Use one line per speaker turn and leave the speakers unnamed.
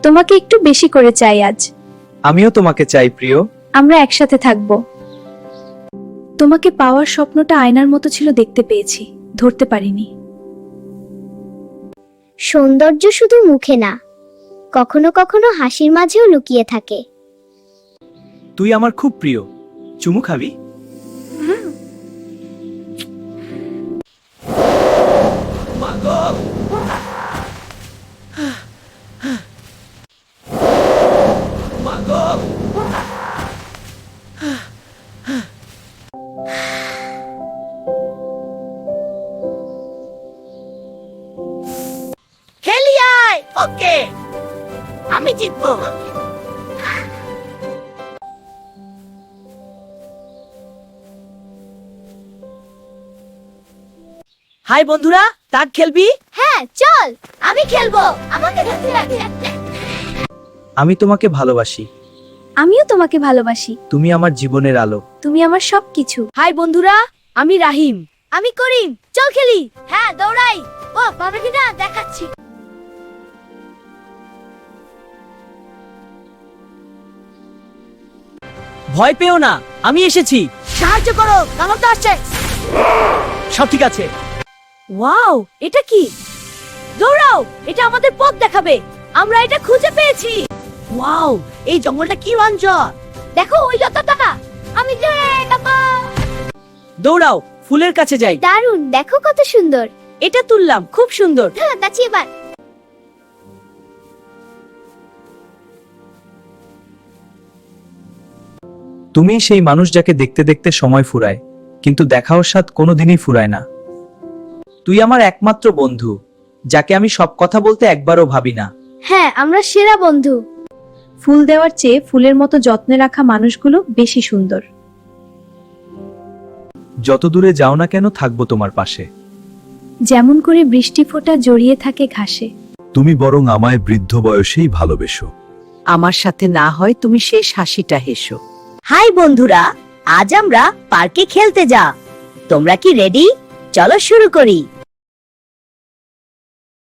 তোমাকে একটু বেশি করে চাই আজ।
আমিও তোমাকে চাই প্রিয়।
আমরা একসাথে থাকব। তোমাকে পাওয়ার স্বপ্নটা আয়নার মতো ছিল, দেখতে পেয়েছি, ধরতে পারিনি।
সৌন্দর্য শুধু মুখে না, কখনো কখনো হাসির মাঝেও লুকিয়ে থাকে।
তুই আমার খুব প্রিয়। চুমু খাবি?
খেলি আয়। ওকে, আমি জিতবো। হাই বন্ধুরা, তাক খেলবি?
হ্যাঁ চল, আমি খেলবো, আমাকে ধরতে রাখে।
আমি তোমাকে ভালোবাসি।
আমিও তোমাকে ভালোবাসি।
তুমি আমার জীবনের আলো।
তুমি আমার সবকিছু।
হাই বন্ধুরা, আমি রাহিম।
আমি করিম, চল খেলি। হ্যাঁ দৌড়াই। ও পাবে কিনা দেখাচ্ছি।
ভয় পেও না, আমি এসেছি। সাহায্য করো, কামড় তো আসছে। সব ঠিক আছে। ওয়াও, এটা কি? দৌড়াও, এটা আমাদের পথ দেখাবে। আমরা এটা খুঁজে পেয়েছি। ওয়াও, এই জঙ্গলটা কি রঞ্জক।
দেখো ওই লতাটা, আমি জোরে টাকা।
দৌড়াও, ফুলের কাছে যাই।
দারুন, দেখো কত সুন্দর।
এটা তুললাম, খুব সুন্দর।
হ্যাঁ গাছি এবার।
তুমি সেই মানুষ যাকে দেখতে দেখতে সময় ফুরায়, কিন্তু দেখাও স্বাদ কোনোদিনই ফুরায় না। তুই আমার একমাত্র বন্ধু, যাকে আমি সব কথা বলতে একবারও ভাবি না।
হ্যাঁ, আমরা সেরা বন্ধু। ফুল দেওয়ার চেয়ে ফুলের মতো যত্নে রাখা মানুষগুলো বেশি সুন্দর।
যত দূরে যাও না কেন, থাকবো তোমার পাশে।
যেমন করে বৃষ্টি ফোঁটা জড়িয়ে থাকে ঘাসে।
তুমি বরং আমায় বৃদ্ধ বয়সেই ভালোবেসো।
আমার সাথে না হয় তুমি শেষ হাসিটা হেসো। হাই বন্ধুরা, আজ আমরা পার্কে খেলতে যা। তোমরা কি রেডি? চলো শুরু করি।